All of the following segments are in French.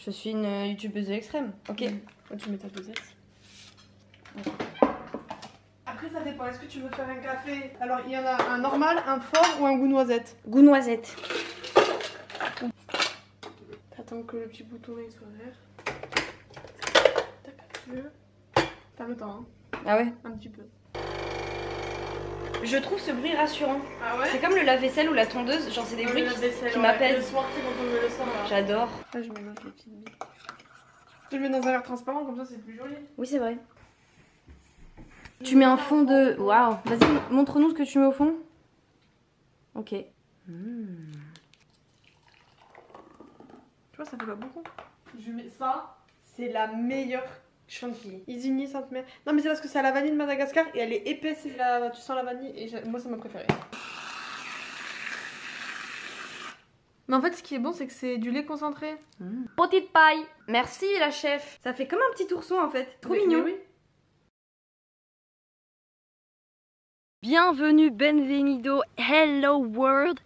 Je suis une youtubeuse extrême, ok. Tu mets ta dosette. Après ça dépend, est-ce que tu veux faire un café? Alors il y en a un normal, un fort ou un goût noisette? Goût noisette. T'attends que le petit bouton il soit vert. T'as le temps, hein? Ah ouais? Un petit peu. Je trouve ce bruit rassurant. Ah ouais? C'est comme le lave-vaisselle ou la tondeuse, genre c'est des bruits qui Le m'apaisent. soir, c'est quand on me le sort. J'adore. Là, je mélange les petites billes. Je le mets dans un verre transparent, comme ça c'est plus joli. Oui, c'est vrai. Tu mets un fond de... Waouh. Vas-y, montre-nous ce que tu mets au fond. Ok. Tu vois, ça fait pas beaucoup. Je mets ça, c'est la meilleure chantilly. Isigny Sainte-Mère. Non, mais c'est parce que c'est à la vanille de Madagascar et elle est épaisse et tu sens la vanille et moi, c'est ma préférée. Mais en fait, ce qui est bon, c'est que c'est du lait concentré. Petite paille. Merci la chef. Ça fait comme un petit ourson en fait. Trop mignon. Oui. Bienvenue, benvenido, hello world.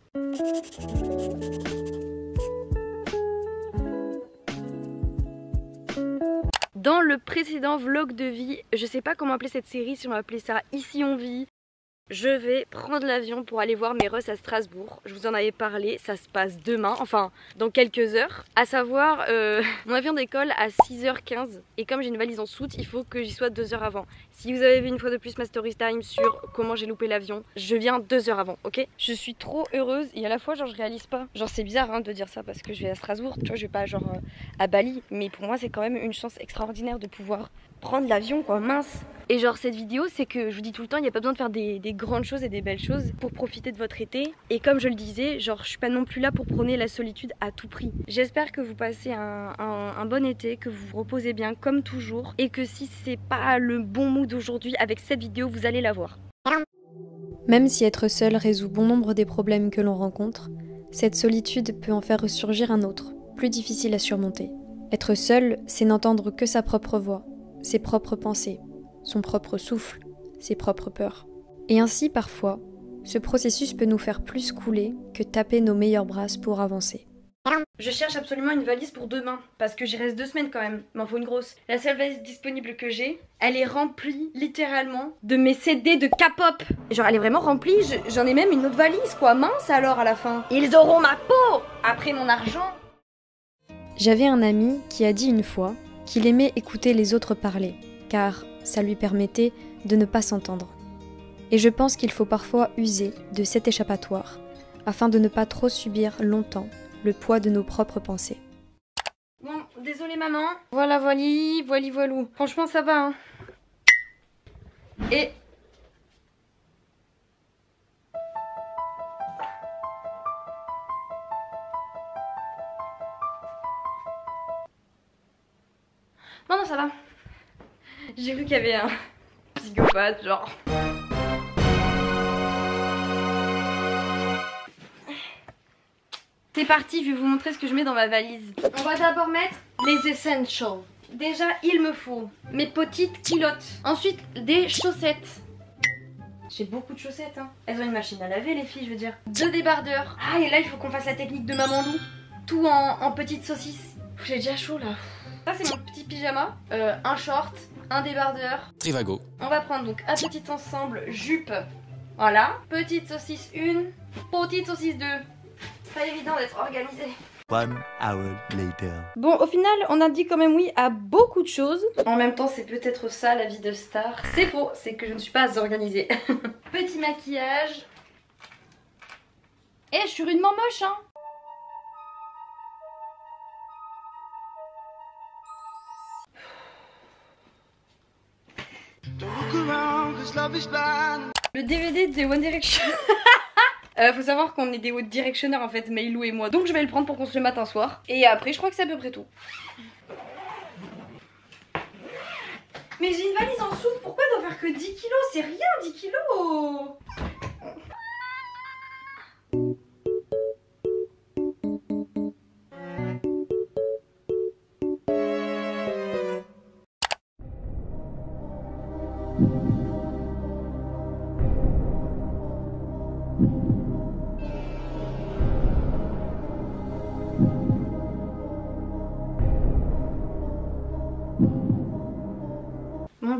Dans le précédent vlog de vie, je sais pas comment appeler cette série, si on va appeler ça Ici on vit. Je vais prendre l'avion pour aller voir mes russes à Strasbourg. Je vous en avais parlé, ça se passe demain, enfin dans quelques heures. À savoir, mon avion décolle à 6h15 et comme j'ai une valise en soute, il faut que j'y sois 2 heures avant. Si vous avez vu une fois de plus ma story time sur comment j'ai loupé l'avion, je viens 2 heures avant, ok? Je suis trop heureuse et à la fois genre je réalise pas. Genre c'est bizarre hein, de dire ça parce que je vais à Strasbourg, tu vois, je vais pas genre à Bali. Mais pour moi c'est quand même une chance extraordinaire de pouvoir prendre l'avion quoi, mince. Et genre cette vidéo c'est que je vous dis tout le temps, il n'y a pas besoin de faire des grandes choses et des belles choses pour profiter de votre été. Et comme je le disais, genre je suis pas non plus là pour prôner la solitude à tout prix. J'espère que vous passez un bon été, que vous vous reposez bien comme toujours. Et que si c'est pas le bon mood aujourd'hui, avec cette vidéo vous allez la voir. Même si être seul résout bon nombre des problèmes que l'on rencontre, cette solitude peut en faire ressurgir un autre, plus difficile à surmonter. Être seul, c'est n'entendre que sa propre voix, ses propres pensées, son propre souffle, ses propres peurs. Et ainsi, parfois, ce processus peut nous faire plus couler que taper nos meilleures brasses pour avancer. Je cherche absolument une valise pour demain, parce que j'y reste 2 semaines quand même, m'en faut une grosse. La seule valise disponible que j'ai, elle est remplie littéralement de mes CD de K-pop. Genre elle est vraiment remplie, j'en ai même une autre valise quoi, mince alors à la fin. Ils auront ma peau après mon argent. J'avais un ami qui a dit une fois qu'il aimait écouter les autres parler, car ça lui permettait de ne pas s'entendre. Et je pense qu'il faut parfois user de cet échappatoire, afin de ne pas trop subir longtemps le poids de nos propres pensées. Bon, désolée maman. Voilà, voilou. Franchement ça va hein. Et... Non, ça va. J'ai cru qu'il y avait un psychopathe, genre. C'est parti, je vais vous montrer ce que je mets dans ma valise. On va d'abord mettre les essentials. Déjà, il me faut mes petites culottes. Ensuite, des chaussettes. J'ai beaucoup de chaussettes, hein. Elles ont une machine à laver, les filles, je veux dire. 2 débardeurs. Ah, et là, il faut qu'on fasse la technique de Maman Lou. Tout en petites saucisses. J'ai déjà chaud, là. Ça, c'est mon petit pyjama. Un short, un débardeur. Trivago. On va prendre donc un petit ensemble jupe. Voilà. Petite saucisse 1, petite saucisse 2. Pas évident d'être organisé. 1 hour later. Bon, au final, on a dit quand même oui à beaucoup de choses. En même temps, c'est peut-être ça la vie de star. C'est faux, c'est que je ne suis pas organisée. Petit maquillage. Et je suis rudement moche, hein. Le DVD de One Direction. Faut savoir qu'on est des One Directionners en fait, Maïlou et moi. Donc je vais le prendre pour qu'on se le mate un soir. Et après je crois que c'est à peu près tout. Mais j'ai une valise en soute, pourquoi elle doit faire que 10 kilos? C'est rien 10 kilos.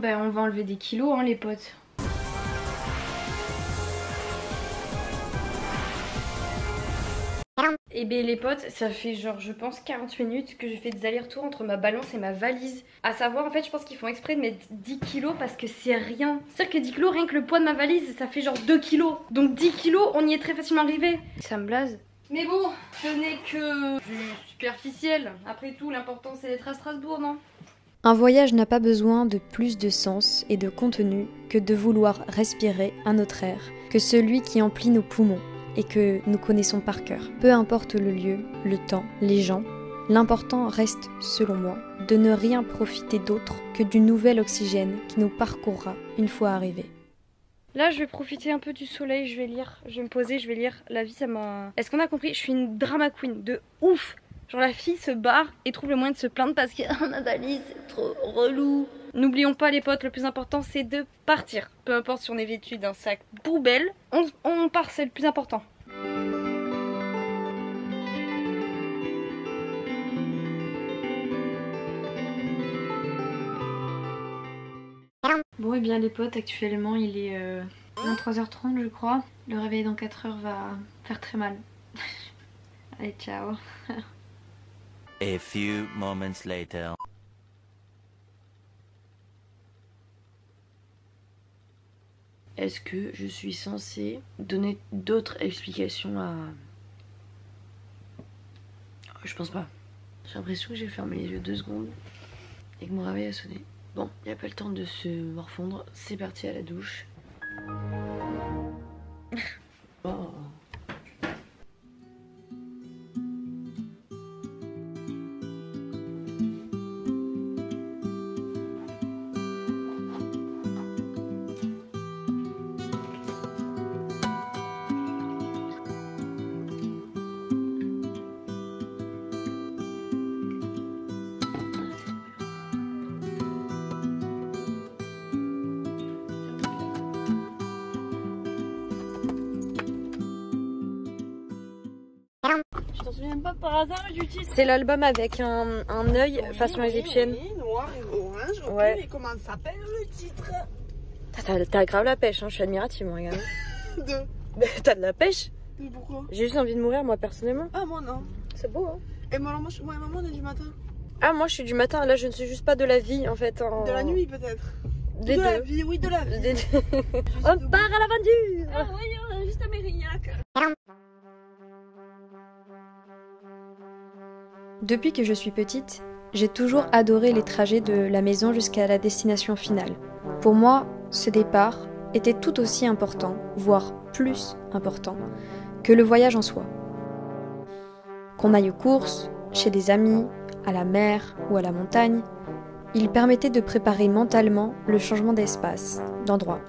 ben on va enlever des kilos hein les potes. Et bien les potes, ça fait genre je pense 40 minutes que j'ai fait des allers-retours entre ma balance et ma valise. À savoir en fait je pense qu'ils font exprès de mettre 10 kilos parce que c'est rien. C'est-à-dire que 10 kilos, rien que le poids de ma valise ça fait genre 2 kilos. Donc 10 kilos on y est très facilement arrivé. Ça me blase. Mais bon, ce n'est que du superficiel. Après tout l'important c'est d'être à Strasbourg, non? Un voyage n'a pas besoin de plus de sens et de contenu que de vouloir respirer un autre air, que celui qui emplit nos poumons et que nous connaissons par cœur. Peu importe le lieu, le temps, les gens, l'important reste, selon moi, de ne rien profiter d'autre que du nouvel oxygène qui nous parcourra une fois arrivé. Là je vais profiter un peu du soleil, je vais lire, je vais me poser, je vais lire. La vie ça m'a... Est-ce qu'on a compris? Je suis une drama queen de ouf. Genre la fille se barre et trouve le moyen de se plaindre parce qu'en Andalie c'est trop relou. N'oublions pas les potes, le plus important c'est de partir. Peu importe si on est vêtu d'un sac poubelle, on part, c'est le plus important. Bon et bien les potes, actuellement il est 23h30 je crois. Le réveil dans 4 heures va faire très mal. Allez ciao. A few moments later. Est-ce que je suis censée donner d'autres explications à... Je pense pas. J'ai l'impression que j'ai fermé les yeux 2 secondes et que mon réveil a sonné. Bon, il n'y a pas le temps de se morfondre. C'est parti à la douche. Oh. Je t'en souviens pas par hasard du titre? C'est l'album avec un œil façon égyptienne. Oui, noir et orange, ok, Ouais. mais comment s'appelle le titre? T'as grave la pêche, hein. Je suis admirative moi, regarde. T'as de la pêche? Pourquoi? J'ai juste envie de mourir moi personnellement. Ah, moi non. C'est beau hein. Et moi et maman on est du matin. Ah moi je suis du matin, là je ne suis juste pas de la vie en fait. De la nuit peut-être. Des de deux. la vie, oui, de la vie. Des deux. On part à l'aventure. Ah oui, on est juste à Mérignac. Depuis que je suis petite, j'ai toujours adoré les trajets de la maison jusqu'à la destination finale. Pour moi, ce départ était tout aussi important, voire plus important, que le voyage en soi. Qu'on aille aux courses, chez des amis, à la mer ou à la montagne, il permettait de préparer mentalement le changement d'espace, d'endroit.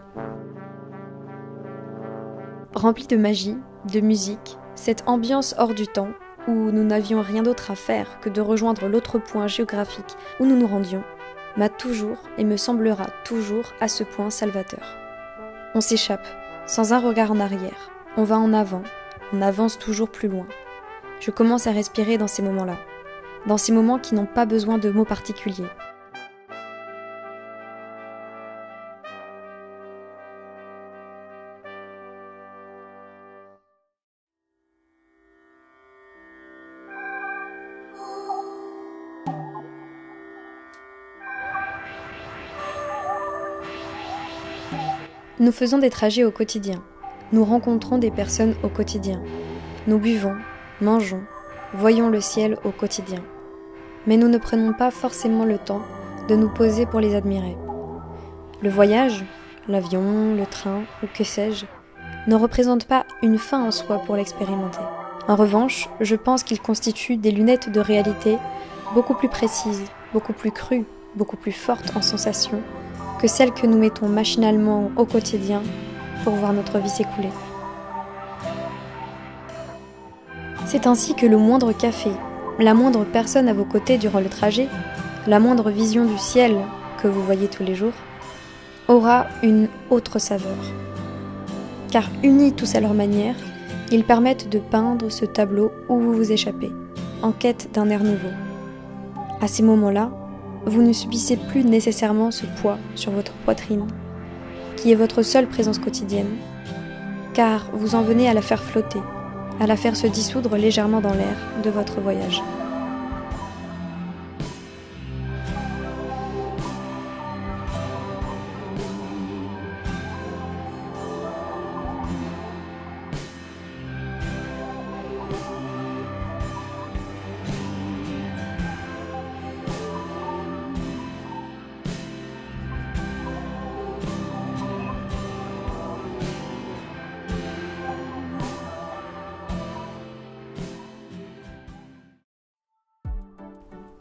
Rempli de magie, de musique, cette ambiance hors du temps, où nous n'avions rien d'autre à faire que de rejoindre l'autre point géographique où nous nous rendions, m'a toujours et me semblera toujours à ce point salvateur. On s'échappe, sans un regard en arrière, on va en avant, on avance toujours plus loin. Je commence à respirer dans ces moments-là, dans ces moments qui n'ont pas besoin de mots particuliers. Nous faisons des trajets au quotidien. Nous rencontrons des personnes au quotidien. Nous buvons, mangeons, voyons le ciel au quotidien. Mais nous ne prenons pas forcément le temps de nous poser pour les admirer. Le voyage, l'avion, le train ou que sais-je, ne représente pas une fin en soi pour l'expérimenter. En revanche, je pense qu'ils constituent des lunettes de réalité beaucoup plus précises, beaucoup plus crues, beaucoup plus fortes en sensation que celles que nous mettons machinalement au quotidien pour voir notre vie s'écouler. C'est ainsi que le moindre café, la moindre personne à vos côtés durant le trajet, la moindre vision du ciel que vous voyez tous les jours, aura une autre saveur. Car unis tous à leur manière, ils permettent de peindre ce tableau où vous vous échappez, en quête d'un air nouveau. À ces moments-là, vous ne subissez plus nécessairement ce poids sur votre poitrine, qui est votre seule présence quotidienne, car vous en venez à la faire flotter, à la faire se dissoudre légèrement dans l'air de votre voyage.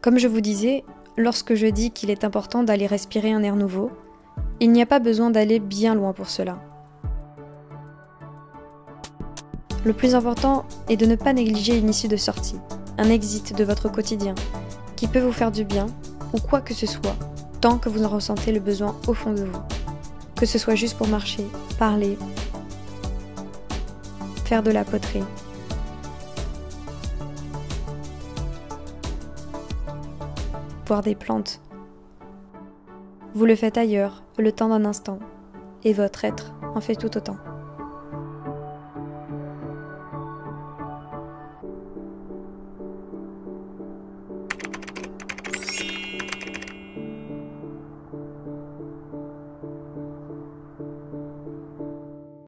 Comme je vous disais, lorsque je dis qu'il est important d'aller respirer un air nouveau, il n'y a pas besoin d'aller bien loin pour cela. Le plus important est de ne pas négliger une issue de sortie, un exit de votre quotidien, qui peut vous faire du bien, ou quoi que ce soit, tant que vous en ressentez le besoin au fond de vous. Que ce soit juste pour marcher, parler, faire de la poterie. Voir des plantes. Vous le faites ailleurs, le temps d'un instant, et votre être en fait tout autant.